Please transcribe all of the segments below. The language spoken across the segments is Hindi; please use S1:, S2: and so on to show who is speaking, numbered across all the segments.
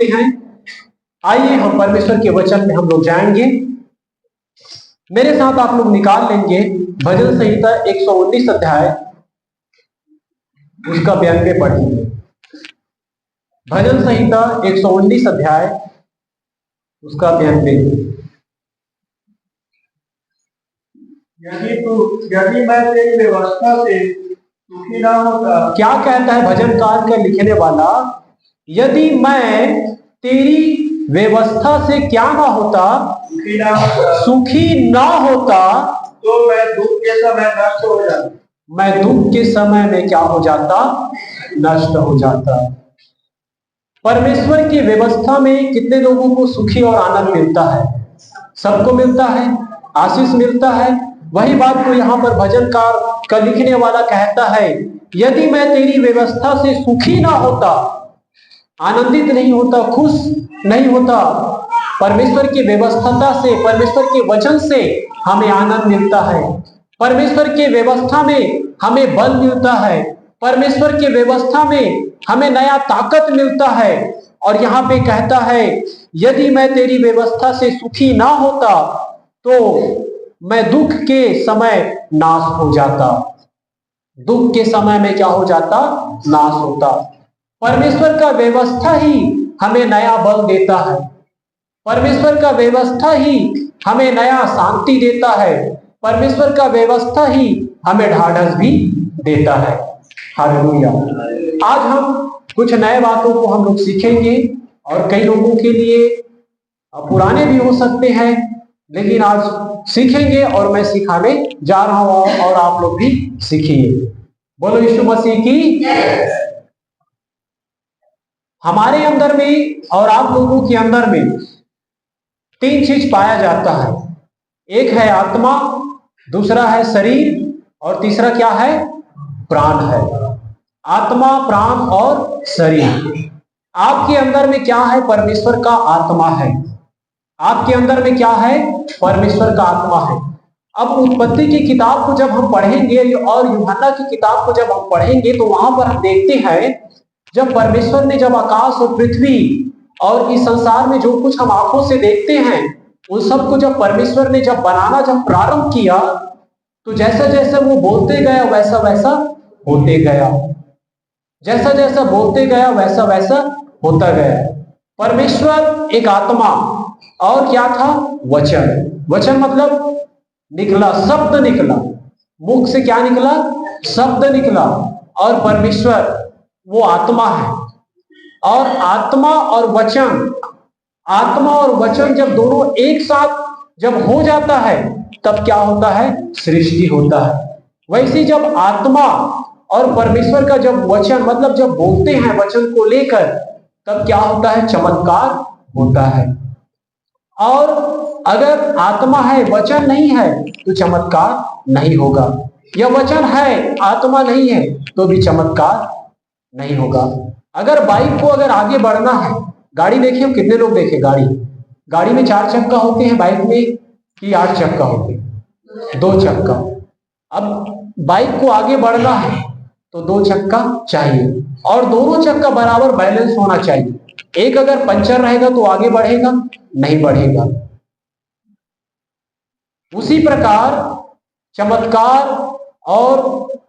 S1: हैं। आइए हम परमेश्वर के वचन में हम लोग जाएंगे। मेरे साथ आप लोग निकाल लेंगे भजन संहिता 119 अध्याय, उसका 92 पढ़ेंगे। भजन संहिता 119 अध्याय, उसका 92।
S2: यदि मैं तेरी व्यवस्था से सुखी ना होता।
S1: क्या कहता है भजनकार का लिखने वाला? यदि मैं तेरी व्यवस्था से क्या ना होता, सुखी ना होता,
S2: तो मैं दुख के समय नष्ट हो जाता।
S1: मैं दुख के समय में क्या हो जाता? नष्ट हो जाता। परमेश्वर की व्यवस्था में कितने लोगों को सुखी और आनंद मिलता है? सबको मिलता है, आशीष मिलता है। वही बात को यहाँ पर भजनकार का लिखने वाला कहता है, यदि मैं तेरी व्यवस्था से सुखी ना होता, आनंदित नहीं होता, खुश नहीं होता। परमेश्वर की व्यवस्था से, परमेश्वर के वचन से हमें आनंद मिलता है। परमेश्वर के व्यवस्था में हमें बल मिलता है। परमेश्वर के व्यवस्था में हमें नया ताकत मिलता है। और यहाँ पे कहता है, यदि मैं तेरी व्यवस्था से सुखी ना होता तो मैं दुख के समय नाश हो जाता। दुख के समय में क्या हो जाता? नाश होता। परमेश्वर का व्यवस्था ही हमें नया बल देता है। परमेश्वर का व्यवस्था ही हमें नया शांति देता है। परमेश्वर का व्यवस्था ही हमें ढाढ़स भी देता है। हालेलुया। आज हम कुछ नए बातों को हम लोग सीखेंगे और कई लोगों के लिए पुराने भी हो सकते हैं, लेकिन आज सीखेंगे और मैं सिखाने जा रहा हूं और आप लोग भी सीखिए। बोलो यीशु मसीह की। हमारे अंदर में और आप लोगों के अंदर में तीन चीज पाया जाता है। एक है आत्मा, दूसरा है शरीर और तीसरा क्या है? प्राण है। आत्मा, प्राण और शरीर। आपके अंदर में क्या है? परमेश्वर का आत्मा है। आपके अंदर में क्या है? परमेश्वर का आत्मा है। अब उत्पत्ति की किताब को जब हम पढ़ेंगे और यूहन्ना की किताब को जब हम पढ़ेंगे तो वहां पर हम देखते हैं, जब परमेश्वर ने जब आकाश और पृथ्वी और इस संसार में जो कुछ हम आंखों से देखते हैं उन सबको जब परमेश्वर ने जब बनाना जब प्रारंभ किया तो जैसा जैसा वो बोलते गया वैसा वैसा होते गया। जैसा जैसा बोलते गया वैसा वैसा होता गया। परमेश्वर एक आत्मा और क्या था? वचन। वचन मतलब निकला, शब्द निकला, मुख से क्या निकला? शब्द निकला। और परमेश्वर वो आत्मा है। और आत्मा और वचन, आत्मा और वचन जब दोनों एक साथ जब हो जाता है तब क्या होता है? सृष्टि होता है। वैसे जब आत्मा और परमेश्वर का जब वचन मतलब जब बोलते हैं वचन को लेकर तब क्या होता है? चमत्कार होता है। और अगर आत्मा है वचन नहीं है तो चमत्कार नहीं होगा। या वचन है आत्मा नहीं है तो भी चमत्कार नहीं होगा। अगर बाइक को अगर आगे बढ़ना है, गाड़ी देखिए, हम कितने लोग देखे गाड़ी, गाड़ी में 4 चक्का होते हैं, बाइक में कि 8 चक्का होते हैं? 2 चक्का। अब बाइक को आगे बढ़ना है तो 2 चक्का चाहिए और दोनों चक्का बराबर बैलेंस होना चाहिए। एक अगर पंचर रहेगा तो आगे बढ़ेगा नहीं बढ़ेगा। उसी प्रकार चमत्कार और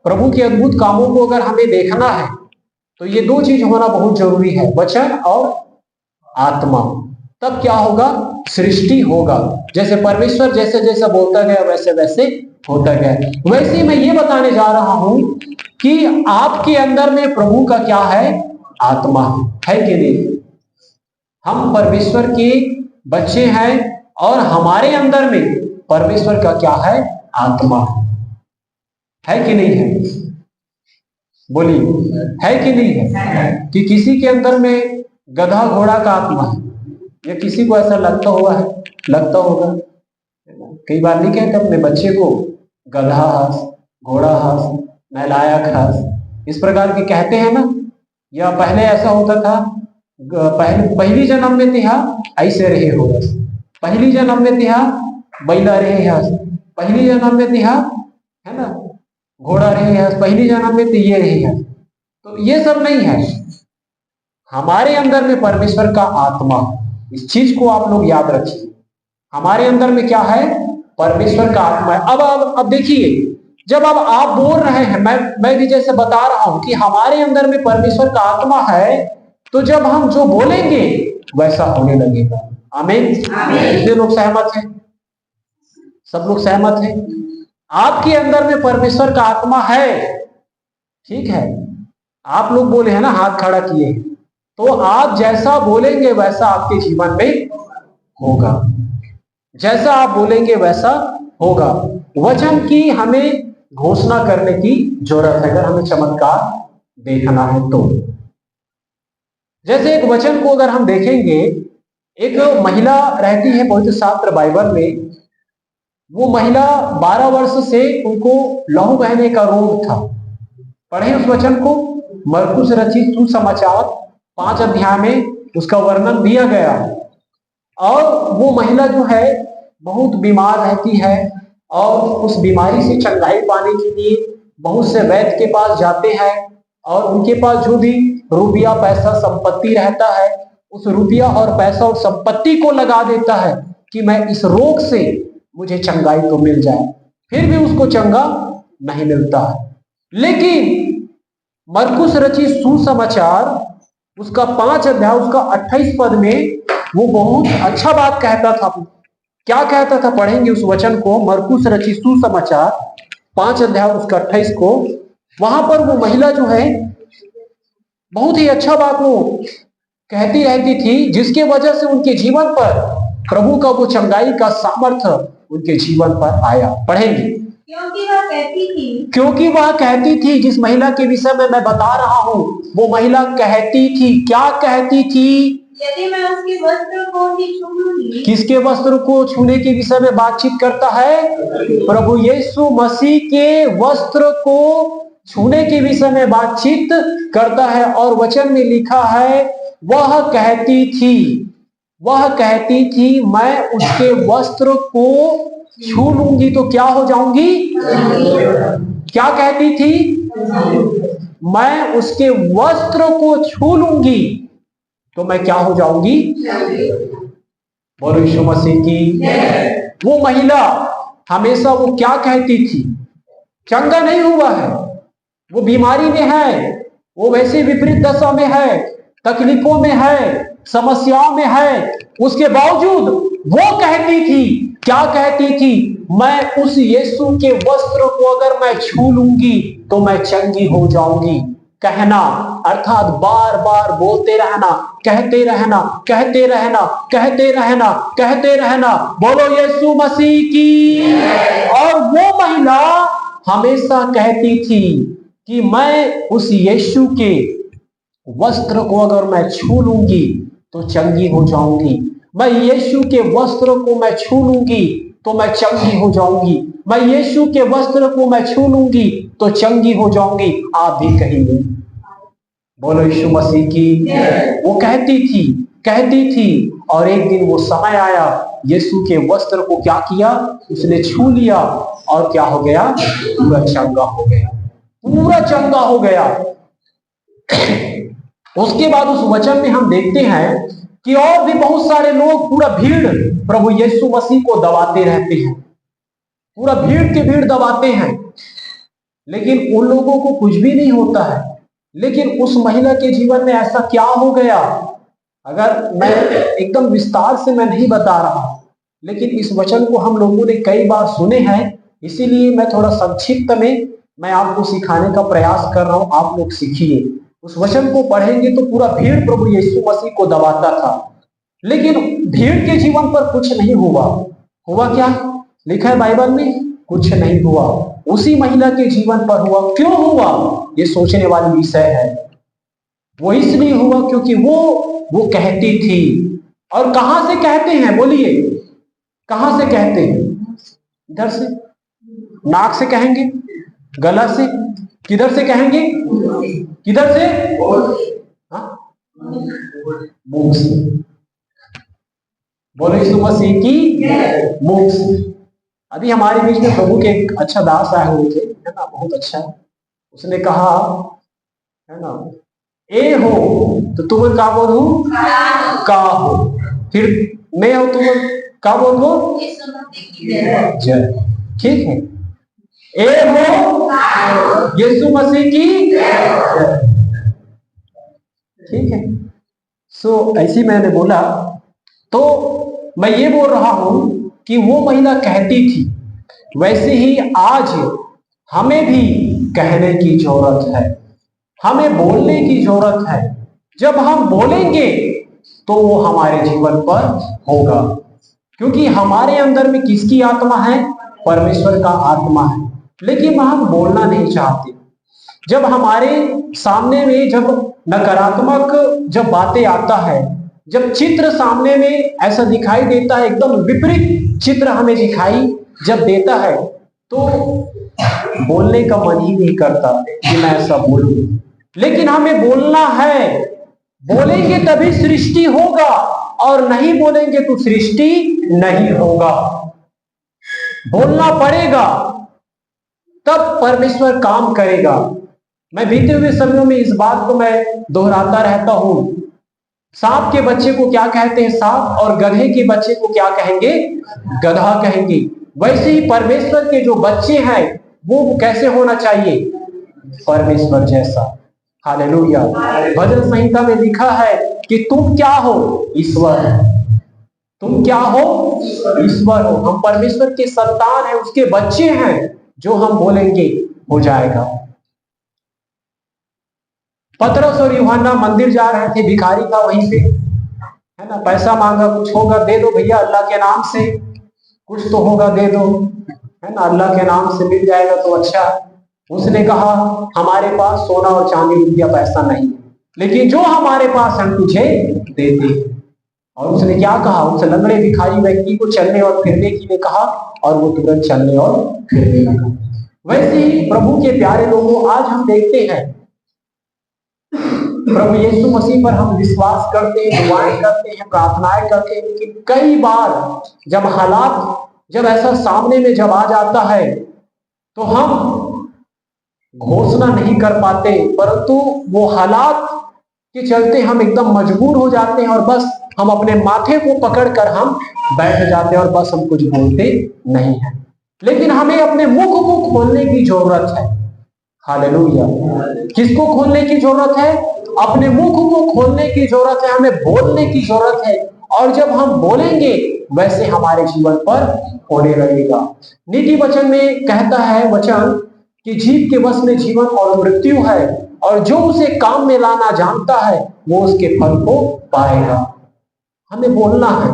S1: प्रभु के अद्भुत कामों को अगर हमें देखना है तो ये 2 चीज होना बहुत जरूरी है, वचन और आत्मा। तब क्या होगा? सृष्टि होगा। जैसे परमेश्वर जैसे जैसा बोलता गया वैसे वैसे होता गया। वैसे मैं ये बताने जा रहा हूं कि आपके अंदर में प्रभु का क्या है? आत्मा है कि नहीं? हम परमेश्वर के बच्चे हैं और हमारे अंदर में परमेश्वर का क्या है? आत्मा है कि नहीं है? बोलिए, है कि नहीं है? कि किसी के अंदर में गधा घोड़ा का आत्मा है या किसी को ऐसा लगता हुआ है, लगता होगा। कई बार नहीं कहते अपने बच्चे को गधा हंस, घोड़ा हंस, नालायक हंस, इस प्रकार के कहते हैं ना। या पहले ऐसा होता था, पहली जन्म में तिहा ऐसे रहे हो बस, पहली जन्म में तिहा बैला रहे हंस, पहली जन्म में तिहा है ना घोड़ा रहे हंस, पहली जन्म में तो ये रहे हंस। तो ये सब नहीं है। हमारे अंदर में परमेश्वर का आत्मा, इस चीज को आप लोग याद रखिए। हमारे अंदर में क्या है? परमेश्वर का आत्मा है। अब देखिए, जब अब आप बोल रहे हैं, मैं भी जैसे बता रहा हूं कि हमारे अंदर में परमेश्वर का आत्मा है, तो जब हम जो बोलेंगे वैसा होने लगेगा। आमीन। कितने लोग सहमत हैं? सब लोग सहमत हैं? आपके अंदर में परमेश्वर का आत्मा है, ठीक है? आप लोग बोले हैं ना, हाथ खड़ा किए, तो आप जैसा बोलेंगे वैसा आपके जीवन में होगा। जैसा आप बोलेंगे वैसा होगा। वचन की हमें घोषणा करने की जरूरत है अगर हमें चमत्कार देखना है तो। जैसे एक वचन को अगर हम देखेंगे, एक महिला रहती है पवित्र शास्त्र बाइबल में। वो महिला 12 वर्ष से उनको लहू बहने का रोग था। पढ़े उस वचन को, मरकुस रचित सुसमाचार 5 अध्याय में उसका वर्णन दिया गया। और वो महिला जो है बहुत बीमार रहती है और उस बीमारी से चंगाई पाने के लिए बहुत से वैद्य के पास जाते हैं और उनके पास जो भी रुपया पैसा संपत्ति रहता है उस रुपया और पैसा और संपत्ति को लगा देता है कि मैं इस रोग से मुझे चंगाई तो मिल जाए, फिर भी उसको चंगा नहीं मिलता है। लेकिन मरकुस रचित सुसमाचार उसका 5 अध्याय उसका 28 पद में वो बहुत अच्छा बात कहता था। क्या कहता था? पढ़ेंगे उस वचन को, मरकुस रचित सुसमाचार 5 अध्याय उसका 28 को। वहां पर वो महिला जो है बहुत ही अच्छा बात वो कहती रहती थी, जिसके वजह से उनके जीवन पर प्रभु का वो चंगाई का सामर्थ्य उनके जीवन पर आया। पढ़ेंगे। क्योंकि वह कहती थी, जिस महिला के विषय में मैं बता रहा हूं, वो महिला कहती थी, क्या कहती थी?
S3: यदि मैं उसके वस्त्र को ही छू लूंगी।
S1: किसके वस्त्र को छूने के विषय में बातचीत करता है? प्रभु यीशु मसीह के वस्त्र को छूने के विषय में बातचीत करता है। और वचन में लिखा है, वह कहती थी मैं उसके वस्त्र को छू लूंगी तो क्या हो जाऊंगी? क्या कहती थी? मैं उसके वस्त्र को छू लूंगी तो मैं क्या हो जाऊंगी? बोलो यीशु मसीह की। वो महिला हमेशा वो क्या कहती थी? चंगा नहीं हुआ है, वो बीमारी में है, वो वैसे विपरीत दशा में है, तकलीफों में है, समस्याओं में है, उसके बावजूद वो कहती थी, क्या कहती थी? मैं उस यीशु के वस्त्र को अगर मैं छू लूंगी तो मैं चंगी हो जाऊंगी। कहना अर्थात बार बार बोलते रहना, कहते रहना, कहते रहना, कहते रहना, कहते रहना। बोलो यीशु मसीह की। और वो महिला हमेशा कहती थी कि मैं उस यीशु के वस्त्र को अगर मैं छू लूंगी तो चंगी हो जाऊंगी। मैं यीशु के वस्त्र को मैं छू लूंगी तो मैं चंगी हो जाऊंगी। मैं यीशु के वस्त्र को मैं छू लूंगी तो चंगी हो जाऊंगी। आप भी कहेंगे। बोलो यीशु मसीह की। वो कहती थी और एक दिन वो समय आया, यीशु के वस्त्र को क्या किया? उसने छू लिया और क्या हो गया? पूरा चंगा हो गया, पूरा चंगा हो गया। उसके बाद उस वचन में हम देखते हैं कि और भी बहुत सारे लोग, पूरा भीड़ प्रभु यीशु मसीह को दबाते रहते हैं, पूरा भीड़ के भीड़ दबाते हैं, लेकिन उन लोगों को कुछ भी नहीं होता है। लेकिन उस महिला के जीवन में ऐसा क्या हो गया? अगर मैं एकदम विस्तार से मैं नहीं बता रहा, लेकिन इस वचन को हम लोगों ने कई बार सुने हैं, इसीलिए मैं थोड़ा संक्षिप्त में मैं आपको सिखाने का प्रयास कर रहा हूं। आप लोग सीखिए। उस वचन को पढ़ेंगे तो पूरा भीड़ प्रभु यीशु मसीह को दबाता था, लेकिन भीड़ के जीवन पर कुछ नहीं हुआ। हुआ क्या? लिखा है बाइबल में, कुछ नहीं हुआ। उसी महिला के जीवन पर हुआ। क्यों हुआ? ये सोचने वाली विषय है। वो इसलिए हुआ क्योंकि वो कहती थी। और कहां से कहते हैं? बोलिए, कहां से कहते हैं? इधर से, नाक से कहेंगे, गला से, किधर से कहेंगे? किधर से? मुंह से। बोलो यीशु मसीह की। मुंह से। अभी हमारे बीच में प्रभु के एक अच्छा दास आए हुए थे, है ना, बहुत अच्छा। उसने कहा, है ना, ए हो तो तुम का बोल हूँ का हो, फिर मैं हो तुम का बोल हो
S3: यीशु मसीह की जय।
S1: जय। ठीक है, ए हो यीशु मसीह की जय। ठीक है, सो ऐसी मैंने बोला, तो मैं ये बोल रहा हूं कि वो महिला कहती थी, वैसे ही आज हमें भी कहने की जरूरत है, हमें बोलने की जरूरत है। जब हम बोलेंगे तो वो हमारे जीवन पर होगा, क्योंकि हमारे अंदर में किसकी आत्मा है? परमेश्वर का आत्मा है, लेकिन हम बोलना नहीं चाहते। जब हमारे सामने में जब नकारात्मक जब बातें आता है, जब चित्र सामने में ऐसा दिखाई देता है, एकदम विपरीत चित्र हमें दिखाई जब देता है, तो बोलने का मन ही नहीं करता कि मैं ऐसा बोलूं। लेकिन हमें बोलना है, बोलेंगे तभी सृष्टि होगा, और नहीं बोलेंगे तो सृष्टि नहीं होगा। बोलना पड़ेगा, तब परमेश्वर काम करेगा। मैं बीते हुए समयों में इस बात को मैं दोहराता रहता हूं। सांप के बच्चे को क्या कहते हैं? सांप, और गधे के बच्चे को क्या कहेंगे? गधा कहेंगे। वैसे ही परमेश्वर के जो बच्चे हैं वो कैसे होना चाहिए? परमेश्वर जैसा। हालेलुया। भजन संहिता में लिखा है कि तुम क्या हो? ईश्वर। तुम क्या हो? ईश्वर हो। हम परमेश्वर के संतान हैं, उसके बच्चे हैं। जो हम बोलेंगे हो जाएगा। पतरस और यूहन्ना मंदिर जा रहे थे, भिखारी था वहीं पे, है ना, पैसा मांगा, कुछ होगा दे दो भैया, अल्लाह के नाम से कुछ तो होगा दे दो, है ना, अल्लाह के नाम से मिल जाएगा तो अच्छा। उसने कहा हमारे पास सोना और चांदी रुपया पैसा नहीं है, लेकिन जो हमारे पास हम तुझे देते हैं। और उसने क्या कहा? उस लंगड़े भिखारी व्यक्ति को चलने और फिरने के लिए कहा, और वो तुरंत चलने और फिरने लगा। वैसे ही प्रभु के प्यारे लोगों, आज हम देखते हैं प्रभु यीशु मसीह पर हम विश्वास करते हैं, दुआएं करते हैं, प्रार्थनाएं करते हैं, लेकिन कई बार जब हालात जब ऐसा सामने में जब आ जाता है तो हम घोषणा नहीं कर पाते, परंतु वो हालात के चलते हम एकदम मजबूर हो जाते हैं, और बस हम अपने माथे को पकड़कर हम बैठ जाते हैं, और बस हम कुछ बोलते नहीं हैं। लेकिन हमें अपने मुख को खोलने की जरूरत है। हालेलुया। किसको खोलने की जरूरत है? अपने मुख को खोलने की जरूरत है, हमें बोलने की जरूरत है। और जब हम बोलेंगे वैसे हमारे जीवन पर होने लगेगा। नीति वचन में कहता है वचन कि जीव के वश में जीवन और मृत्यु है, और जो उसे काम में लाना जानता है वो उसके फल को पाएगा। हमें बोलना है।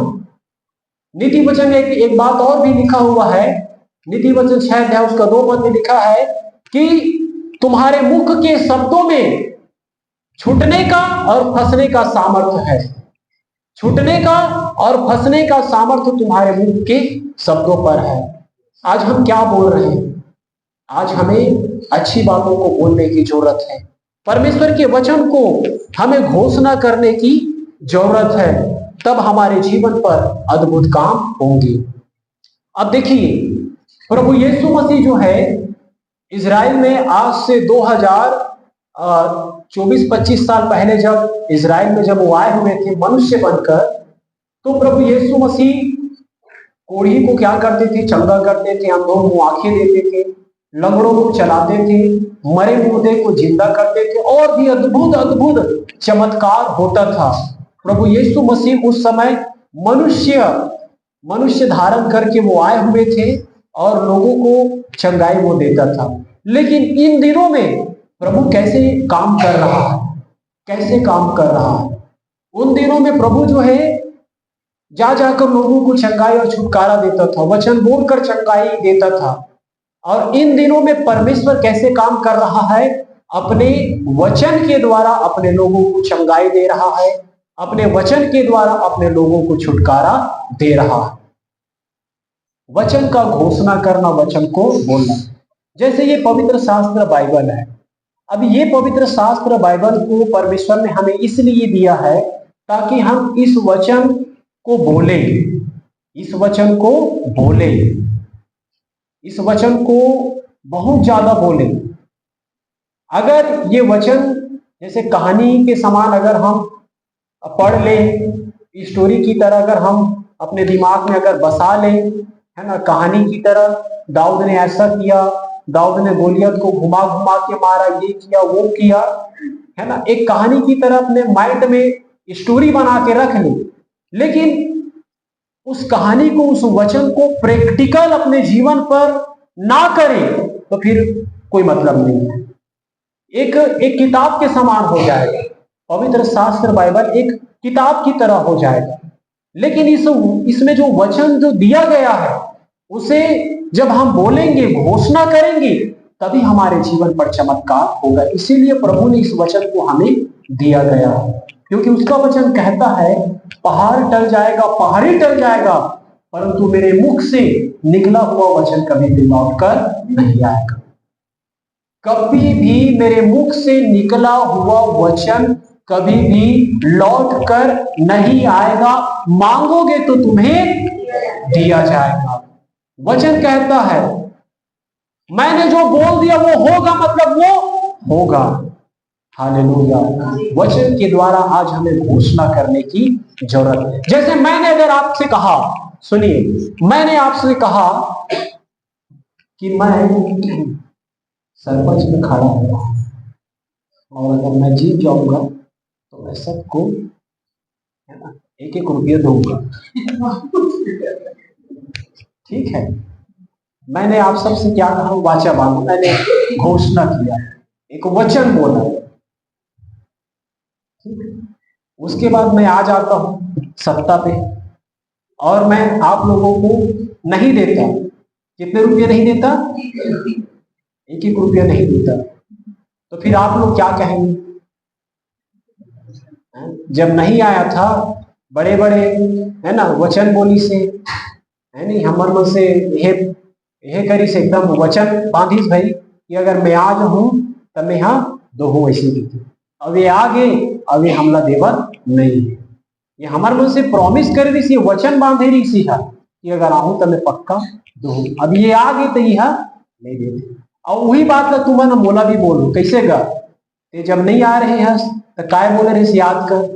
S1: नीति वचन में एक बात और भी लिखा हुआ है, नीति वचन 6 अध्याय उसका 2 पद में लिखा है कि तुम्हारे मुख के शब्दों में छूटने का और फंसने का सामर्थ्य है। छूटने का और फंसने का सामर्थ्य तुम्हारे मुख के शब्दों पर है। आज हम क्या बोल रहे हैं? आज हमें अच्छी बातों को बोलने की जरूरत है। परमेश्वर के वचन को हमें घोषणा करने की जरूरत है, तब हमारे जीवन पर अद्भुत काम होंगे। अब देखिए, प्रभु यीशु मसीह जो है इजराइल में आज से 2024-25 साल पहले जब इजराइल में जब वो आए हुए थे मनुष्य बनकर, तो प्रभु यीशु मसीह कोढ़ी को क्या करते थे? चंगा करते थे, अंधों को आंखें देते थे, लंगड़ों को चलाते थे, मरे मुर्दे को जिंदा करते थे, और भी अद्भुत अद्भुत चमत्कार होता था। प्रभु यीशु मसीह उस समय मनुष्य धारण करके वो आए हुए थे, और लोगों को चंगाई वो देता था। लेकिन इन दिनों में प्रभु कैसे काम कर रहा है? कैसे काम कर रहा है? उन दिनों में प्रभु जो है जा जाकर लोगों को चंगाई और छुटकारा देता था, वचन बोलकर चंगाई देता था। और इन दिनों में परमेश्वर कैसे काम कर रहा है? अपने वचन के द्वारा अपने लोगों को चंगाई दे रहा है, अपने वचन के द्वारा अपने लोगों को छुटकारा दे रहा है। वचन का घोषणा करना, वचन को बोलना। जैसे ये पवित्र शास्त्र बाइबल है, अब ये पवित्र शास्त्र बाइबल को परमेश्वर ने हमें इसलिए दिया है ताकि हम इस वचन को बोले, इस वचन को बोले, इस वचन को बहुत ज्यादा बोले। अगर ये वचन जैसे कहानी के समान अगर हम पढ़ लें, स्टोरी की तरह अगर हम अपने दिमाग में अगर बसा लें, है ना, कहानी की तरह दाऊद ने ऐसा किया, दाऊद ने गोलियत को घुमा घुमा के मारा, ये किया वो किया, है ना, एक कहानी की तरह अपने माइंड में स्टोरी बना के रख ले, लेकिन उस कहानी को, उस वचन को प्रैक्टिकल अपने जीवन पर ना करें तो फिर कोई मतलब नहीं है। एक किताब के समान हो जाएगा, पवित्र शास्त्र बाइबल एक किताब की तरह हो जाएगा, लेकिन इसमें जो वचन जो दिया गया है उसे जब हम बोलेंगे, घोषणा करेंगे, तभी हमारे जीवन पर चमत्कार होगा। इसीलिए प्रभु ने इस वचन को हमें दिया गया है, क्योंकि उसका वचन कहता है पहाड़ टल जाएगा, पहाड़ी टल जाएगा, परंतु मेरे मुख से निकला हुआ वचन कभी भी लौट कर नहीं आएगा। कभी भी मेरे मुख से निकला हुआ वचन कभी भी लौट कर नहीं आएगा। मांगोगे तो तुम्हें दिया जाएगा। वचन कहता है मैंने जो बोल दिया वो होगा, मतलब वो होगा। हालेलुया। वचन के द्वारा आज हमें घोषणा करने की जरूरत है। जैसे मैंने अगर आपसे कहा, सुनिए, मैंने आपसे कहा कि मैं सरपंच में खड़ा हुआ और अगर मैं जीत जाऊंगा तो मैं सबको, है ना, 1-1 रुपया दूंगा। ठीक है, मैंने आप सबसे क्या कहा, वाचा बांधा, मैंने घोषणा किया, एक वचन बोला। उसके बाद मैं आ जाता हूं सत्ता पे और मैं आप लोगों को नहीं देता। कितने रुपये नहीं देता? 1-1 रुपया नहीं देता। तो फिर आप लोग क्या कहेंगे? जब नहीं आया था बड़े बड़े, है ना, वचन बोली से, है नहीं, हमर मन से हे करी से एकदम वचन बांधिस भाई कि अगर मैं आज हूं तब मैं हाँ दो ऐसी दी। अब ये आगे, अब ये हमला देवत नहीं है, ये हमार मन से प्रॉमिस कर रही सी, वचन बांधे रही सी है कि अगर आहू तो मैं पक्का दो। अब ये आगे तो यह नहीं देते। और वही बात ला तुम ना मोला भी बोलो कैसे गा, ते जब नहीं आ रहे हैं तो काय बोले रहे याद कर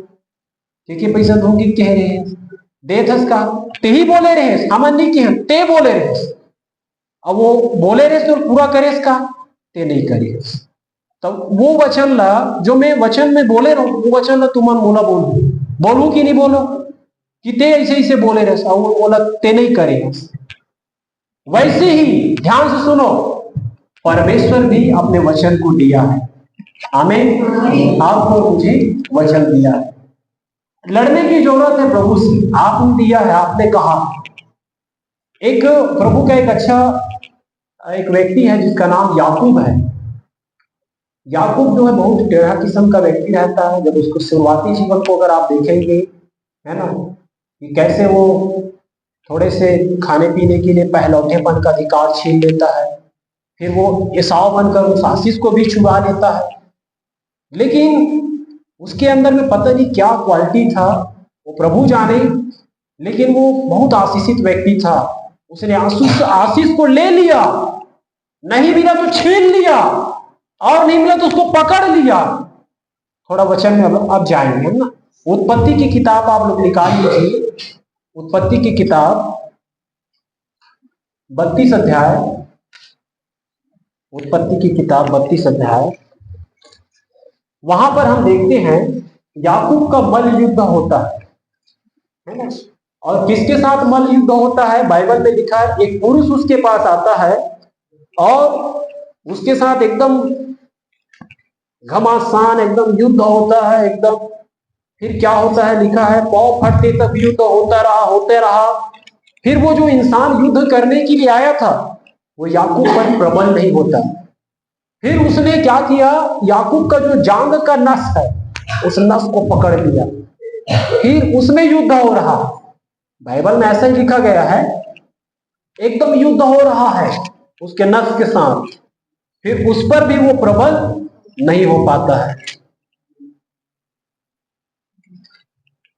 S1: के पैसा दूंगी कह रहे हैं देत हस का, ते ही बोले रहे हमन नहीं कि ते बोले रहे। अब वो बोले रहे तो पूरा करे का, ते नहीं करे। तो वो वचन ला जो मैं वचन में बोले रहा हूँ, वो वचन ला तुम मोला बोलू कि नहीं बोलो कि ते ऐसे ऐसे बोले रहे, और वो बोला ते नहीं करे। वैसे ही ध्यान से सुनो, परमेश्वर भी अपने वचन को दिया है। आमीन। आपको मुझे वचन दिया है, लड़ने की जरूरत है प्रभु से। आपने दिया है, आपने कहा। एक प्रभु का एक अच्छा एक व्यक्ति है जिसका नाम याकूब है। याकूब जो है बहुत टेढ़ा किस्म का व्यक्ति रहता है। जब उसको शुरुआती जीवन को अगर आप देखेंगे, है ना, कि कैसे वो थोड़े से खाने पीने के लिए पहलौठेपन का अधिकार छीन लेता है, फिर वो एसाव बनकर उस आशीष को भी छुड़ा लेता है। लेकिन उसके अंदर में पता नहीं क्या क्वालिटी था, वो प्रभु जाने, लेकिन वो बहुत आशीषित व्यक्ति था। उसने आशीष को ले लिया, नहीं मिला तो छीन लिया, और नहीं मिला तो उसको पकड़ लिया। थोड़ा वचन में अब जाएंगे ना। उत्पत्ति की किताब आप लोग निकाल लीजिए, उत्पत्ति की किताब 32 अध्याय, उत्पत्ति की किताब 32 अध्याय। वहां पर हम देखते हैं याकूब का मल युद्ध होता है ना। और किसके साथ मल युद्ध होता है? बाइबल में लिखा है एक पुरुष उसके पास आता है और उसके साथ एकदम घमासान एकदम युद्ध होता है एकदम। फिर क्या होता है, लिखा है पांव फटते तक युद्ध होते रहा। फिर वो जो इंसान युद्ध करने के लिए आया था वो याकूब पर प्रबल नहीं होता। फिर उसने क्या किया, याकूब का जो जांग का नस है उस नस को पकड़ लिया, फिर उसमें युद्ध हो रहा। बाइबल में ऐसा ही लिखा गया है, एकदम युद्ध हो रहा है उसके नस के साथ। फिर उस पर भी वो प्रबल नहीं हो पाता है।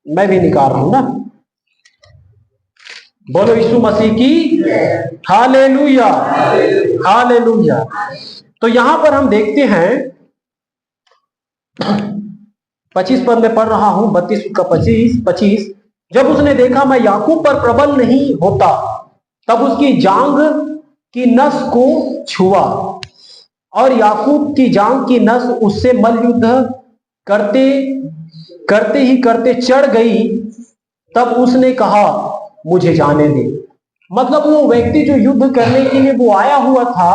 S1: मैं भी निकाल रहा हूं ना, बोलो यीशु मसीह की हालेलुया, हालेलुया। तो यहां पर हम देखते हैं 25 पद में पढ़ रहा हूं, 32 का 25। जब उसने देखा मैं याकूब पर प्रबल नहीं होता, तब उसकी जांग की नस को छुआ और याकूब की जांग की नस उससे मल्लयुद्ध करते करते चढ़ गई। तब उसने कहा मुझे जाने दे। मतलब वो व्यक्ति जो युद्ध करने के लिए वो आया हुआ था,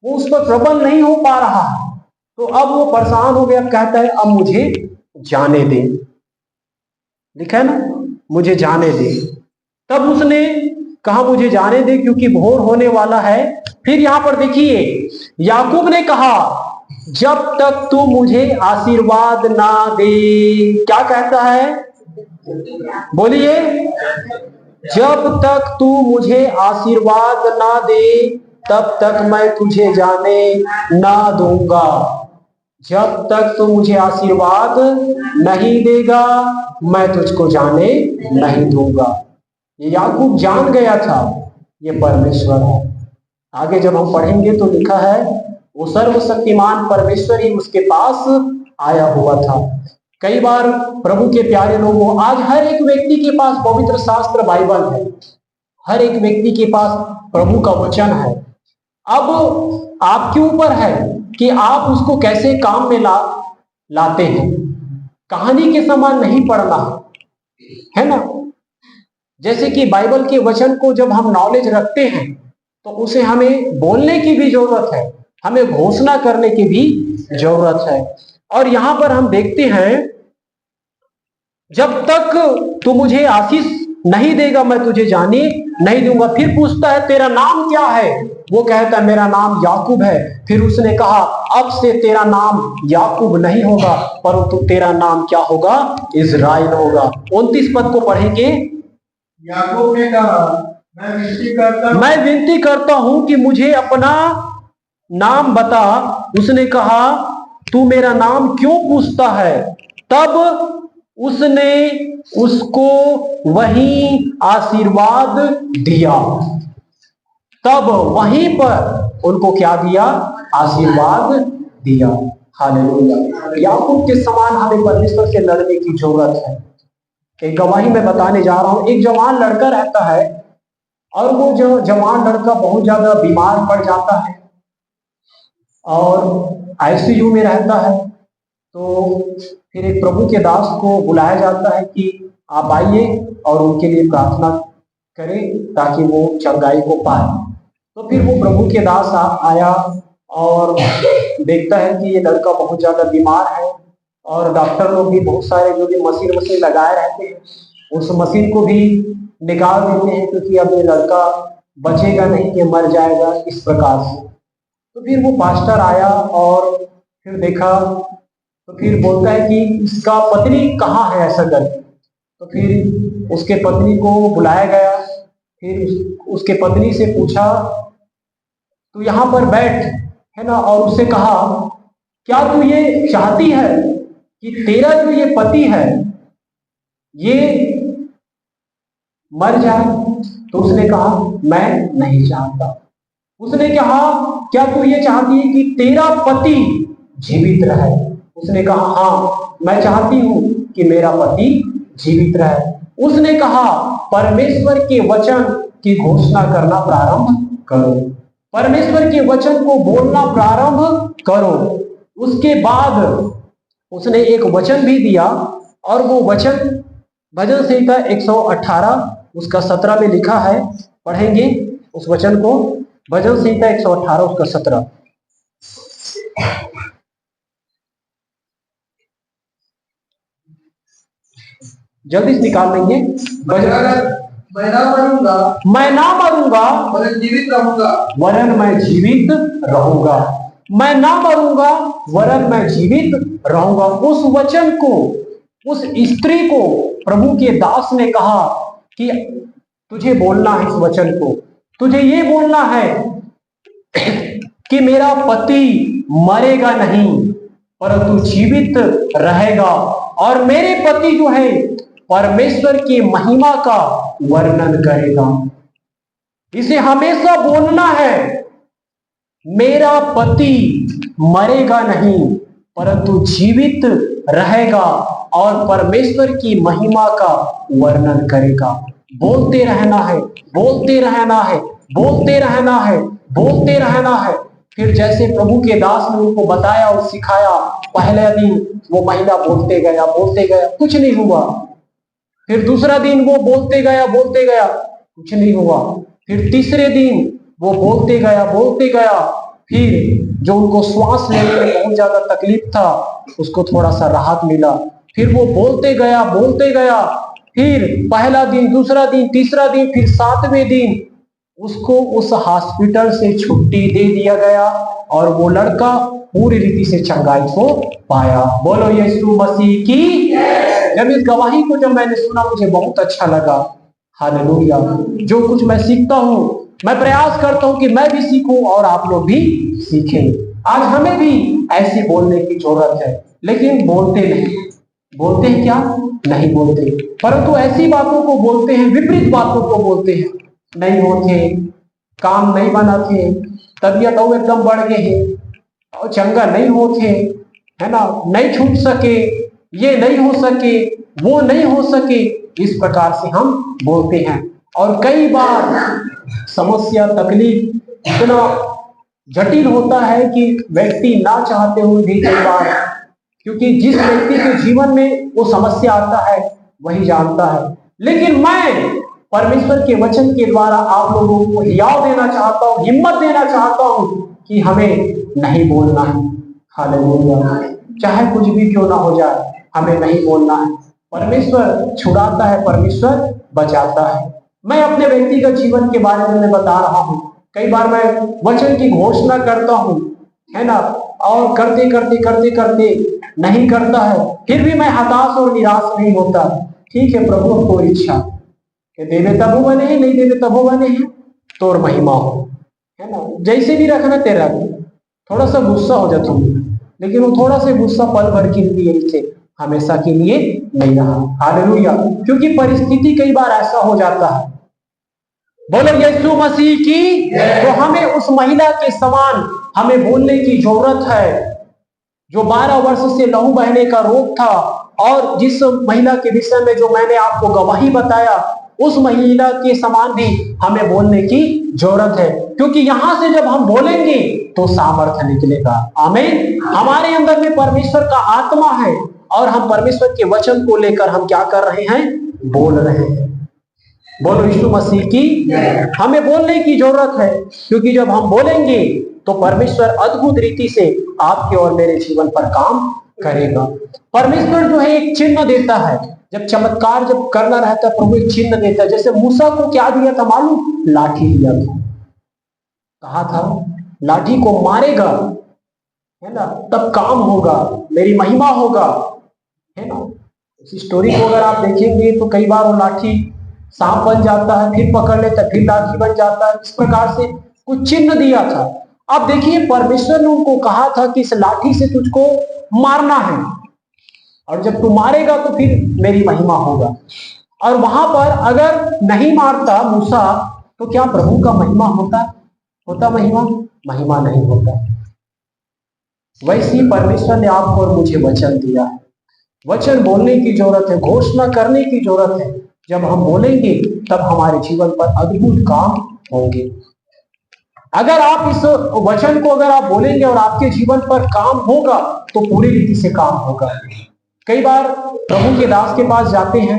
S1: वो उस पर प्रबल नहीं हो पा रहा, तो अब वो परेशान हो गया। कहता है अब मुझे जाने दे, लिखा है ना, मुझे जाने दे। तब उसने कहा मुझे जाने दे क्योंकि भोर होने वाला है। फिर यहां पर देखिए, याकूब ने कहा जब तक तू मुझे आशीर्वाद ना दे। क्या कहता है, बोलिए, जब तक तू मुझे आशीर्वाद ना दे तब तक मैं तुझे जाने ना दूंगा। जब तक तू मुझे आशीर्वाद नहीं देगा मैं तुझको जाने नहीं दूंगा। ये याकूब जान गया था ये परमेश्वर है। आगे जब हम पढ़ेंगे तो लिखा है वो सर्वशक्तिमान परमेश्वर ही उसके पास आया हुआ था। कई बार प्रभु के प्यारे लोगों, आज हर एक व्यक्ति के पास पवित्र शास्त्र बाइबल है, हर एक व्यक्ति के पास प्रभु का वचन है। अब आपके ऊपर है कि आप उसको कैसे काम में लाते हैं। कहानी के समान नहीं पढ़ना है ना। जैसे कि बाइबल के वचन को जब हम नॉलेज रखते हैं तो उसे हमें बोलने की भी जरूरत है, हमें घोषणा करने की भी जरूरत है। और यहां पर हम देखते हैं जब तक तू मुझे आशीष नहीं देगा मैं तुझे जाने नहीं दूंगा। फिर पूछता है तेरा नाम क्या है, वो कहता है मेरा नाम याकूब है। फिर उसने कहा अब से तेरा नाम याकूब नहीं होगा परंतु तेरा नाम क्या होगा, इज़राइल होगा। 29 पद को पढ़ेंगे।
S2: याकूब ने कहा
S1: मैं विनती करता हूं कि मुझे अपना नाम बता। उसने कहा तू मेरा नाम क्यों पूछता है। तब उसने उसको वहीं आशीर्वाद दिया। तब वहीं पर उनको क्या दिया, आशीर्वाद दिया। हालेलुया। याकूब के समान हमें परमेश्वर से लड़ने की जरूरत है। एक गवाही में बताने जा रहा हूं। एक जवान लड़का रहता है और वो जो जवान लड़का बहुत ज्यादा बीमार पड़ जाता है और आईसीयू में रहता है। तो फिर एक प्रभु के दास को बुलाया जाता है कि आप आइए और उनके लिए प्रार्थना करें ताकि वो चंगाई को पाए। तो फिर वो प्रभु के दास आया और देखता है कि ये लड़का बहुत ज्यादा बीमार है और डॉक्टर लोग भी बहुत सारे जो भी मशीन लगाए रहते हैं उस मशीन को भी निकाल देते हैं क्योंकि अब ये लड़का बचेगा नहीं, कि मर जाएगा इस प्रकार से। तो फिर वो पास्टर आया और फिर देखा तो फिर बोलता है कि इसका पत्नी कहाँ है ऐसा करके। तो फिर उसके पत्नी को बुलाया गया। फिर उसके पत्नी से पूछा तू यहाँ पर बैठ, है ना, और उससे कहा क्या तू ये चाहती है कि तेरा जो ये पति है ये मर जाए। तो उसने कहा मैं नहीं चाहता। उसने कहा क्या तू ये चाहती है कि तेरा पति जीवित रहे। उसने कहा हाँ मैं चाहती हूं कि मेरा पति जीवित रहे। उसने कहा परमेश्वर के वचन की घोषणा करना प्रारंभ करो, परमेश्वर के वचन को बोलना प्रारंभ करो। उसके बाद उसने एक वचन भी दिया और वो वचन भजन संहिता 118 उसका 17 में लिखा है। पढ़ेंगे उस वचन को, भजन संहिता 118 उसका 17। जल्दी से निकाल लेंगे।
S2: मैं ना मरूंगा,
S1: मैं ना मरूंगा
S2: वरन जीवित रहूंगा,
S1: वरन मैं जीवित रहूंगा। मैं ना मरूंगा वरन मैं जीवित रहूंगा। उस वचन को, उस स्त्री को प्रभु के दास ने कहा कि तुझे बोलना है, इस वचन को तुझे ये बोलना है कि मेरा पति मरेगा नहीं परंतु जीवित रहेगा और मेरे पति जो है परमेश्वर की महिमा का वर्णन करेगा। इसे हमेशा बोलना है मेरा पति मरेगा नहीं परंतु जीवित रहेगा और परमेश्वर की महिमा का वर्णन करेगा। बोलते रहना है, बोलते रहना है, बोलते रहना है, बोलते रहना है। फिर जैसे प्रभु के दास ने उनको बताया और सिखाया, पहले दिन वो महिला बोलते गया, कुछ नहीं हुआ। फिर दूसरा दिन वो बोलते गया, कुछ नहीं हुआ। फिर तीसरे दिन वो बोलते गया। फिर जो उनको श्वास लेने में बहुत ज्यादा तकलीफ था, उसको थोड़ा सा राहत मिला। फिर वो बोलते गया। फिर पहला दिन, दूसरा दिन, तीसरा दिन, फिर 7वें दिन उसको उस हॉस्पिटल से छुट्टी दे दिया गया और वो लड़का पूरी रीति से चंगाई को पाया। बोलो यीशु मसीह की। जब इस गवाही को जब मैंने सुना, मुझे बहुत अच्छा लगा। हालेलुया। जो कुछ मैं सीखता हूँ, मैं प्रयास करता हूँ कि मैं भी सीखूं और आप लोग भी सीखें। आज हमें भी ऐसी बोलने की जरूरत है, लेकिन बोलते नहीं। बोलते हैं क्या? नहीं बोलते, परंतु ऐसी बातों को बोलते हैं, विपरीत बातों को बोलते हैं। नहीं होते, काम नहीं बनाते, तबियत और एकदम बढ़ गए हैं और चंगा नहीं होते, है ना, नहीं छूट सके, ये नहीं हो सके, वो नहीं हो सके, इस प्रकार से हम बोलते हैं। और कई बार समस्या, तकलीफ इतना जटिल होता है कि व्यक्ति ना चाहते हुए भी कई बार, क्योंकि जिस व्यक्ति के जीवन में वो समस्या आता है वही जानता है। लेकिन मैं परमेश्वर के वचन के द्वारा आप लोगों को हियाव देना चाहता हूँ, हिम्मत देना चाहता हूँ कि हमें नहीं बोलना है। हालेलुया। चाहे कुछ भी क्यों ना हो जाए, हमें नहीं बोलना है। परमेश्वर छुड़ाता है, परमेश्वर बचाता है। मैं अपने व्यक्तिगत जीवन के बारे में बता रहा हूँ। कई बार मैं वचन की घोषणा करता हूँ, है ना, और करते नहीं करता है, फिर भी मैं हताश और निराश नहीं होता। ठीक है प्रभु, अब कोई इच्छा कि देवे तब वो बने हैं, नहीं देवे तब वो बने हैं, तोर महिमा हो, है ना। जैसे भी रखना तेरा। थोड़ा सा गुस्सा हो जाता हूँ, लेकिन वो थोड़ा सा गुस्सा पल भर के लिए थे, हमेशा के लिए नहीं रहा। हालेलुया। क्योंकि परिस्थिति कई बार ऐसा हो जाता है। बोलो यीशु मसीह की। तो हमें उस महिला के समान हमें बोलने की जरूरत है, जो 12 वर्ष से लहू बहने का रोग था। और जिस महिला के विषय में जो मैंने आपको गवाही बताया, उस महिला के समान भी हमें बोलने की जरूरत है। क्योंकि यहां से जब हम बोलेंगे तो सामर्थ्य निकलेगा। आमीन। हमारे अंदर में परमेश्वर का आत्मा है और हम परमेश्वर के वचन को लेकर हम क्या कर रहे हैं? बोल रहे हैं। बोलो यीशु मसीह की। हमें बोलने की जरूरत है, क्योंकि जब हम बोलेंगे तो परमेश्वर अद्भुत रीति से आपके और मेरे जीवन पर काम करेगा। परमेश्वर जो है एक चिन्ह देता है। जब चमत्कार जब करना रहता है, प्रभु एक चिन्ह देता है। जैसे मूसा को क्या दिया था मालूम? लाठी दिया था। कहा था लाठी को मारेगा, है ना, तब काम होगा, मेरी महिमा होगा, है ना। इस स्टोरी को अगर आप देखेंगे तो कई बार वो लाठी सांप बन जाता है, फिर पकड़ लेता है, फिर लाठी बन जाता है। इस प्रकार से कुछ चिन्ह दिया था। अब देखिए, परमेश्वर ने उनको कहा था कि इस लाठी से तुझको मारना है, और जब तू मारेगा तो फिर मेरी महिमा होगा। और वहां पर अगर नहीं मारता मूसा, तो क्या प्रभु का महिमा होता महिमा नहीं होता। वैसे ही परमेश्वर ने आपको और मुझे वचन दिया है। वचन बोलने की जरूरत है, घोषणा करने की जरूरत है। जब हम बोलेंगे तब हमारे जीवन पर अद्भुत काम होंगे। अगर आप इस वचन को अगर आप बोलेंगे और आपके जीवन पर काम होगा, तो पूरी रीति से काम होगा। कई बार प्रभु के दास के पास जाते हैं,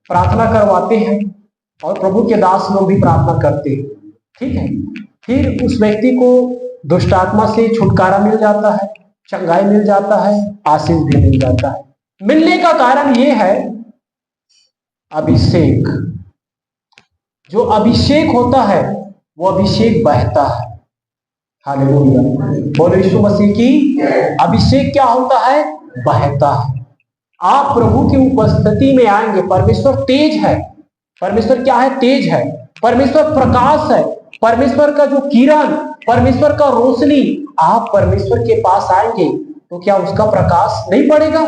S1: प्रार्थना करवाते हैं, और प्रभु के दास लोग भी प्रार्थना करते हैं, ठीक है। फिर उस व्यक्ति को दुष्ट आत्मा से छुटकारा मिल जाता है, चंगाई मिल जाता है, आशीष भी मिल जाता है। मिलने का कारण यह है अभिषेक। जो अभिषेक होता है वो अभिषेक बहता है। हालेलुया। बोलो यीशु मसीह की। अभिषेक क्या होता है? बहता है। आप प्रभु की उपस्थिति में आएंगे। परमेश्वर तेज है। परमेश्वर क्या है? तेज है। परमेश्वर प्रकाश है। परमेश्वर का जो किरण, परमेश्वर का रोशनी, आप परमेश्वर के पास आएंगे तो क्या उसका प्रकाश नहीं पड़ेगा?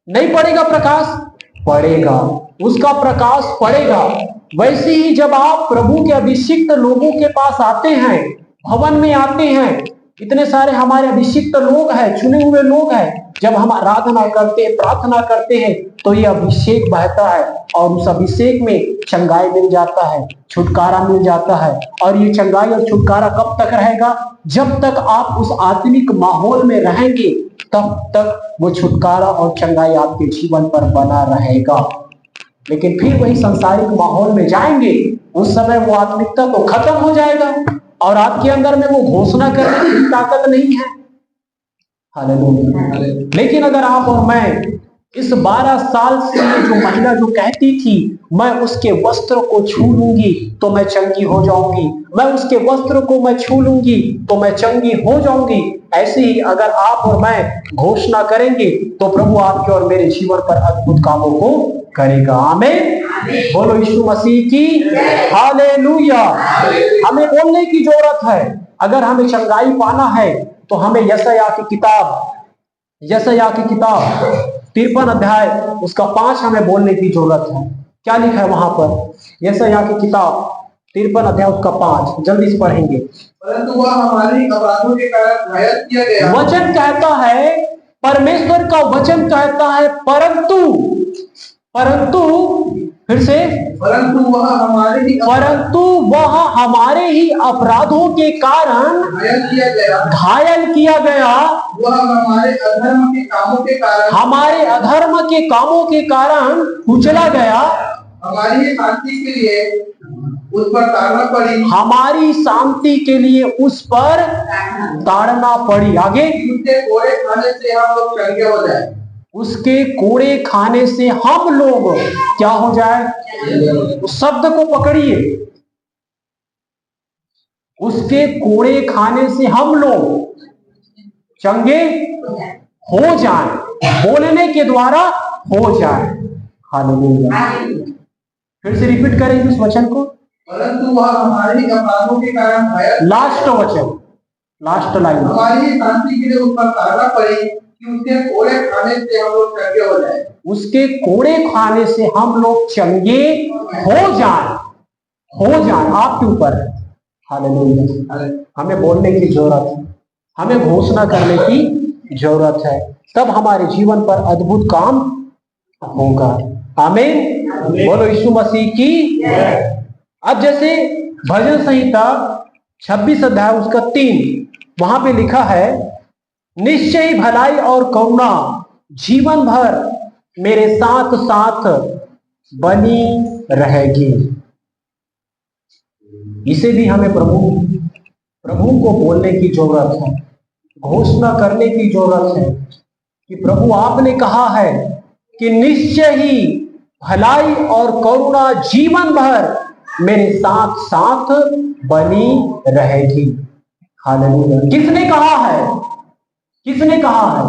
S1: नहीं पड़ेगा प्रकाश? पड़ेगा, उसका प्रकाश पड़ेगा। वैसे ही जब आप प्रभु के अभिषिक्त लोगों के पास आते हैं, भवन में आते हैं, इतने सारे हमारे अभिषिक्त लोग हैं, चुने हुए लोग हैं। जब हम आराधना करते हैं, प्रार्थना करते हैं, तो ये अभिषेक बहता है और उस अभिषेक में चंगाई मिल जाता है, छुटकारा मिल जाता है। और ये चंगाई और छुटकारा कब तक रहेगा? जब तक आप उस आत्मिक माहौल में रहेंगे, तब तक वो छुटकारा और चंगाई आपके जीवन पर बना रहेगा। लेकिन फिर वही सांसारिक माहौल में जाएंगे, उस समय वो आत्मिकता तो खत्म हो जाएगा और आपके अंदर में वो घोषणा करने की ताकत नहीं है। हालेलुया। लेकिन अगर आप और मैं इस 12 साल से जो महिला जो कहती थी मैं उसके वस्त्र को छू लूंगी तो मैं चंगी हो जाऊंगी, मैं उसके वस्त्र को मैं छू लूंगी तो मैं चंगी हो जाऊंगी, ऐसे ही अगर आप और मैं घोषणा करेंगे तो प्रभु आपके और मेरे जीवन पर अद्भुत कामों को करेगा। आमीन। बोलो यीशु मसीह की हालेलुया। हमें बोलने की जरूरत है। अगर हमें चंगाई पाना है तो हमें यशायाह की किताब 53 अध्याय उसका 5 हमें बोलने की जरूरत है। क्या लिखा है वहां पर? यशायाह की किताब 53 अध्याय उसका 5, जल्दी से पढ़ेंगे।
S2: परंतु वह हमारी अपराधों के कारण घायल किया गया।
S1: वचन कहता है, परमेश्वर का वचन कहता है, परंतु फिर से, परंतु वह हमारे ही अपराधों के कारण घायल किया गया,
S2: वह हमारे अधर्म के
S1: कामों के कारण कुचला गया,
S2: हमारी शांति के लिए उस पर ताड़ना पड़ी,
S1: हमारी शांति के लिए उस पर ताड़ना पड़ी। आगे,
S2: उसके कोड़े खाने से हम लोग चंगे हो जाए,
S1: उसके कोड़े खाने से हम लोग क्या हो जाए? उस शब्द को पकड़िए, उसके कोड़े खाने से हम लोग चंगे हो जाएं, बोलने के द्वारा हो जाए। हालेलुया। फिर से रिपीट करेंगे उस वचन को।
S2: परंतु वह हमारी अपराधों के कारण घायल,
S1: लास्ट वचन, लास्ट लाइन,
S2: हमारी शांति के लिए उस पर ताड़ना पड़ी कि उसके कोड़े खाने से हम लोग चंगे हो जाए,
S1: उसके कोड़े खाने से हम लोग चंगे हो जाएं। आपके ऊपर है। हालेलुया। हमें बोलने की जरूरत है, हमें घोषणा करने की जरूरत है, तब हमारे जीवन पर अद्भुत काम होगा। आमीन। बोलो यीशु मसीह की। अब जैसे भजन संहिता 26 अध्याय उसका 3, वहां पे लिखा है, निश्चय ही भलाई और करुणा जीवन भर मेरे साथ साथ बनी रहेगी। इसे भी हमें प्रभु को बोलने की जरूरत है, घोषणा करने की जरूरत है कि प्रभु आपने कहा है कि निश्चय ही भलाई और करुणा जीवन भर मेरे साथ साथ बनी रहेगी। हालेलुया। किसने कहा है?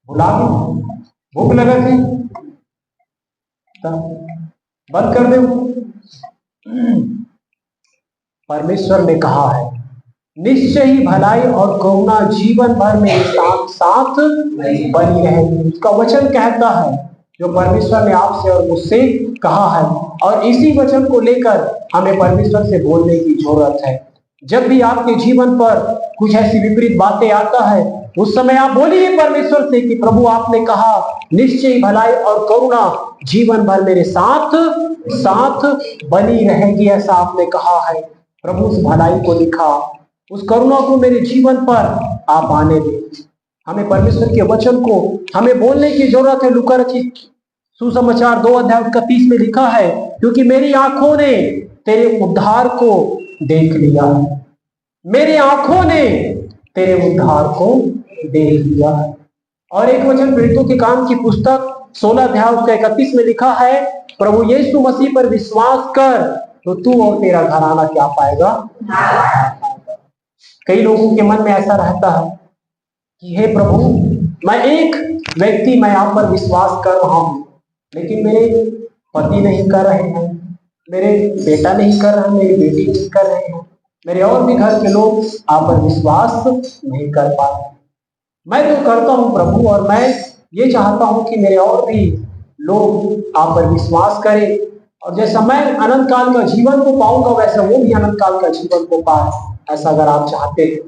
S1: बुला दो, भूख लगा थी बंद कर दो। परमेश्वर ने कहा है, निश्चय ही भलाई और करुणा जीवन भर मेरे साथ साथ बनी रहेगी। उसका वचन कहता है, जो परमेश्वर ने आपसे और मुझसे कहा है, और इसी वचन को लेकर हमें परमेश्वर से बोलने की जरूरत है। जब भी आपके जीवन पर कुछ ऐसी विपरीत बातें आता है, उस समय आप बोलिए परमेश्वर से कि प्रभु आपने कहा निश्चय भलाई और करुणा जीवन भर मेरे साथ साथ बनी रहेगी, ऐसा आपने कहा है। प्रभु उस भलाई को लिखा, उस करुणा को मेरे जीवन पर आप आने दें। हमें परमेश्वर के वचन को हमें बोलने की जरूरत है। लूका रचित सुसमाचार 2 अध्याय 31 में लिखा है, क्योंकि मेरी आंखों ने तेरे उद्धार को देख लिया, मेरी आंखों ने तेरे उद्धार को देख लिया। और एक वचन प्रेरितों के काम की पुस्तक 16 अध्याय 31 में लिखा है, प्रभु यीशु मसीह पर विश्वास कर तो तू और तेरा घराना क्या पाएगा? कई लोगों के मन में ऐसा रहता है कि हे प्रभु, मैं आप पर विश्वास कर रहा हूं, लेकिन मेरे पति नहीं कर रहे हैं, मेरे बेटा नहीं कर रहे हैं, मेरी बेटी नहीं कर रहे हैं, मेरे और भी घर के लोग आप पर विश्वास नहीं कर पा रहे। मैं तो करता हूं प्रभु, और मैं ये चाहता हूं कि मेरे और भी लोग आप पर विश्वास करें, और जैसा मैं अनंत काल का जीवन को पाऊंगा वैसा वो भी अनंत काल का जीवन को पाए। ऐसा अगर आप चाहते हैं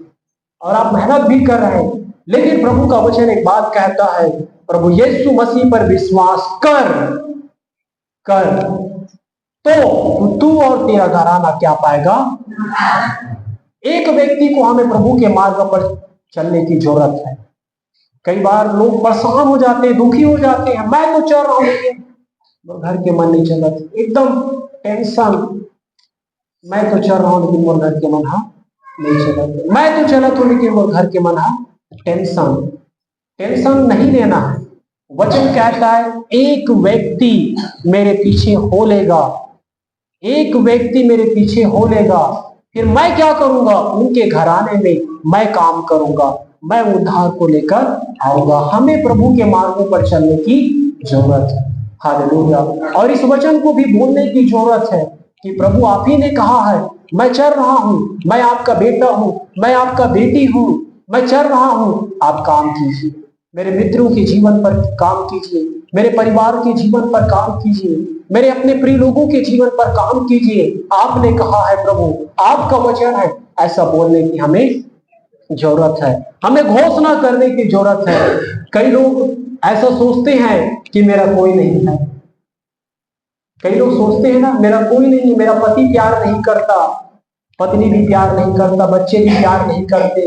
S1: और आप मेहनत भी कर रहे हैं, लेकिन प्रभु का वचन एक बात कहता है, प्रभु यीशु मसीह पर विश्वास कर कर तो तू और तेरा घराना क्या पाएगा। एक व्यक्ति को हमें प्रभु के मार्ग पर चलने की जरूरत है। कई बार लोग परेशान हो जाते हैं, दुखी हो जाते हैं, मैं तो चल रहा हूं लेकिन घर के मन नहीं चलत, एकदम टेंशन, मैं तो चल रहा हूं लेकिन मोर घर के मन नहीं चलत, मैं तो चलत हूं लेकिन मोर घर के मन टेंशन। टेंशन नहीं लेना है। वचन कहता है एक व्यक्ति मेरे पीछे हो लेगा, एक व्यक्ति मेरे पीछे हो लेगा, फिर मैं क्या करूंगा, उनके घराने में मैं काम करूंगा, मैं उद्धार को लेकर आऊंगा। हमें प्रभु के मार्गों पर चलने की जरूरत है। हालेलुया। और इस वचन को भी बोलने की जरूरत है कि प्रभु आप ही ने कहा है, मैं चल रहा हूं, मैं आपका बेटा हूं, मैं आपका बेटी हूं, मैं चल रहा हूं, आप काम कीजिए, मेरे मित्रों के जीवन पर काम कीजिए, मेरे परिवार के जीवन पर काम कीजिए, मेरे अपने प्रिय लोगों के जीवन पर काम कीजिए। आपने कहा है प्रभु, आपका वचन है, ऐसा बोलने की हमें जरूरत है, हमें घोषणा करने की जरूरत है। कई लोग ऐसा सोचते हैं कि मेरा कोई नहीं है, कई लोग सोचते हैं ना मेरा कोई नहीं है, मेरा पति प्यार नहीं करता, पत्नी भी प्यार नहीं करता, बच्चे भी प्यार नहीं करते,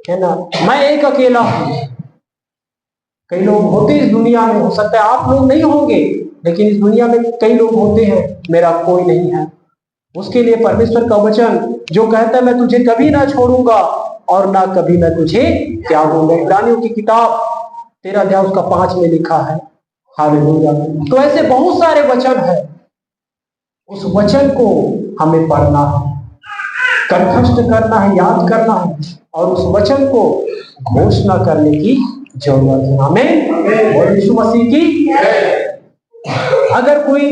S1: है ना, मैं एक अकेला हूं। कई लोग होते इस दुनिया में, हो सकता है आप लोग नहीं होंगे, लेकिन इस दुनिया में कई लोग होते हैं मेरा कोई नहीं है। उसके लिए परमेश्वर का वचन जो कहता है मैं तुझे कभी ना छोड़ूंगा और ना कभी मैं तुझे त्यागूंगा, इब्रानियों की किताब 13 अध्याय उसका 5 में लिखा है। हालेलुया। तो ऐसे बहुत सारे वचन है, उस वचन को हमें पढ़ना है, कंठस्थ करना है, याद करना है और उस वचन को घोषणा करने की जरूरत है। हमें और यीशु मसीह की। अगर कोई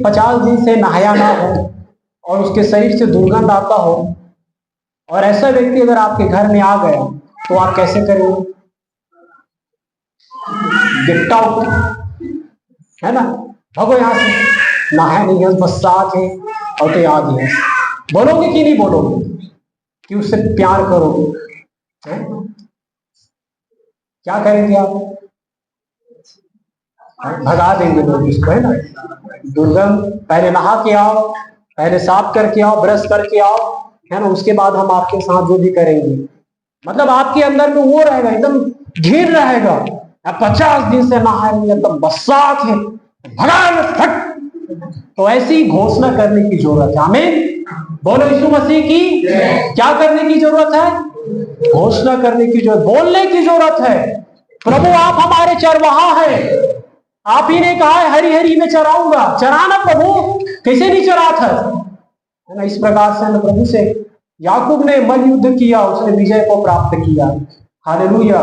S1: 50 दिन से नहाया ना हो और उसके शरीर से दुर्गंध आता हो और ऐसा व्यक्ति अगर आपके घर में आ गया तो आप कैसे करेंगे? गेट आउट, है ना, भगो यहां से, नहाया नहीं है, बरसात है और तो आ गया। बोलोगे कि नहीं बोलोगे कि उससे प्यार करोगे? क्या करेंगे आप? भगा देंगे लोग इसको, है ना। दुर्गंध पहले नहा के आओ, पहले साफ करके आओ, ब्रश करके आओ, है ना, उसके बाद हम आपके साथ जो भी करेंगे, मतलब आपके अंदर में वो रहेगा, एकदम घिर रहेगा। अब 50 दिन से नहाएंगे तब बरसात है, भगा फट। तो ऐसी घोषणा करने की जरूरत है। हमें बोलो यीशु मसीह की। क्या करने की जरूरत है? घोषणा करने की जरूरत, बोलने की जरूरत है। प्रभु आप हमारे चरवाहा है, आप ही ने कहा है हरी हरी में चराऊंगा। चराना प्रभु, कैसे नहीं चराता है ना। इस प्रकार से प्रभु से याकूब ने मल युद्ध किया, उसने विजय को प्राप्त किया। हालेलुया।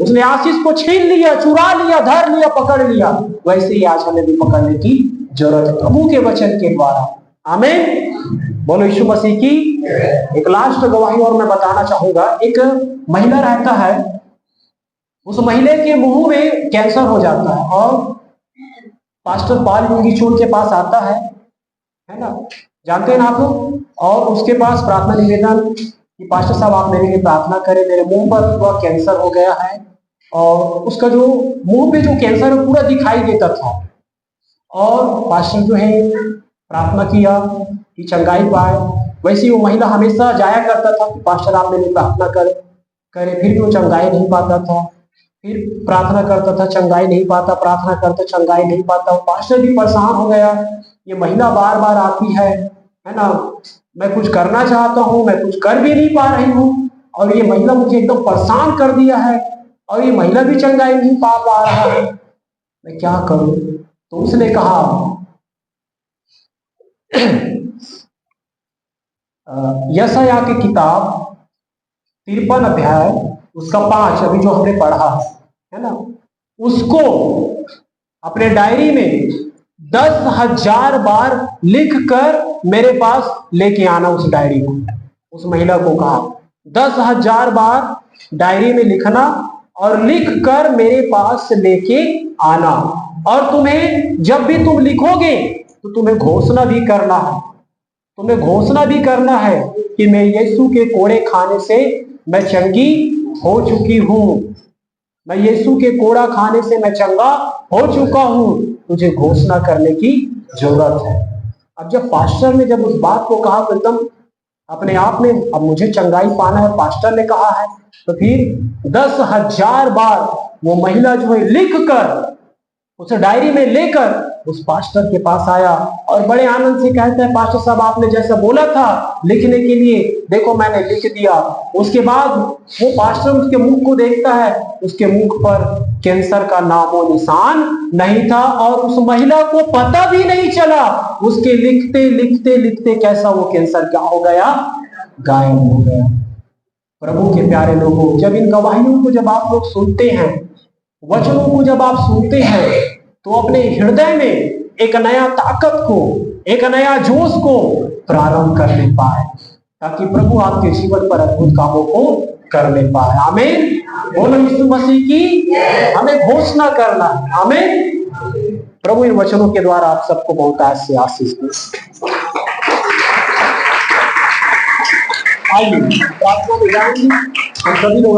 S1: उसने आशीष को छीन लिया, चुरा लिया, धर लिया, पकड़ लिया। वैसे ही आज हमें भी पकड़ने की जरूरत है प्रभु के वचन के द्वारा। आमीन। बोलो यीशु मसीह की। एक लास्ट गवाही और मैं बताना चाहूंगा। एक महिला रहता है, उस महिला के मुंह में कैंसर हो जाता है और पास्टर पॉल लुंगीचोर के पास आता है ना, जानते हैं ना आप लोग। और उसके पास प्रार्थना निवेदन कि पास्टर साहब आप मेरे लिए प्रार्थना करें, मेरे मुंह पर पूरा कैंसर हो गया है। और उसका जो मुंह पे जो कैंसर है पूरा दिखाई देता था। और पास्टर जो है प्रार्थना किया कि चंगाई पाए। वैसे वो महिला हमेशा जाया करता था कि पास्टर आप मेरे लिए प्रार्थना करें, फिर भी वो चंगाई नहीं पाता था। फिर प्रार्थना करता था, चंगाई नहीं पाता, प्रार्थना करता, चंगाई नहीं पाता। पास्टर भी परेशान हो गया, ये महिला बार बार आती है ना, मैं कुछ करना चाहता हूँ, मैं कुछ कर भी नहीं पा रही हूँ और ये महिला मुझे एकदम परेशान कर दिया है और ये महिला भी चंगाई नहीं पा रहा है, मैं क्या करूं? तो उसने कहा यशायाह की किताब 53 अध्याय उसका 5 अभी जो हमने पढ़ा है ना, उसको अपने डायरी में 10,000 बार लिखकर मेरे पास लेके आना। उस डायरी को उस महिला को कहा 10,000 बार डायरी में लिखना और लिखकर मेरे पास लेके आना। और तुम्हें जब भी तुम लिखोगे तो तुम्हें घोषणा भी करना है तुम्हें घोषणा भी करना है कि मैं यीशु के कोड़े खाने से मैं चंगी हो चुकी हूं। मैं यीशु के कोड़ा खाने से मैं चंगा हो चुका हूं। तुझे घोषणा करने की जरूरत है। अब जब पास्टर ने जब उस बात को कहा तो एकदम अपने आप में अब मुझे चंगाई पाना है, पास्टर ने कहा है, तो फिर 10,000 बार वो महिला जो है लिख कर उसे डायरी में लेकर उस पास्टर के पास आया और बड़े आनंद से कहता है, पास्टर साहब आपने जैसा बोला था लिखने के लिए, देखो मैंने लिख दिया। उसके बाद वो पास्टर उसके मुंह को देखता है, उसके मुंह पर कैंसर का नामो निशान नहीं था और उस महिला को पता भी नहीं चला। उसके लिखते लिखते लिखते कैसा वो कैंसर क्या हो गया, गायब हो गया। प्रभु के प्यारे लोगों, जब इन गवाहियों को जब आप लोग सुनते हैं, वचनों को जब आप सुनते हैं, तो अपने हृदय में एक नया ताकत को, एक नया जोश को प्रारंभ कर ले पाए, ताकि प्रभु आपके जीवन पर अद्भुत कामों को कर ले पाए। आमीन। बोलो यीशु मसीह की हमें घोषणा करना है। आमीन। प्रभु इन वचनों के द्वारा आप सबको बहुत से आशीष दे। आइए प्रार्थना में जाएंगे हम सभी लोग।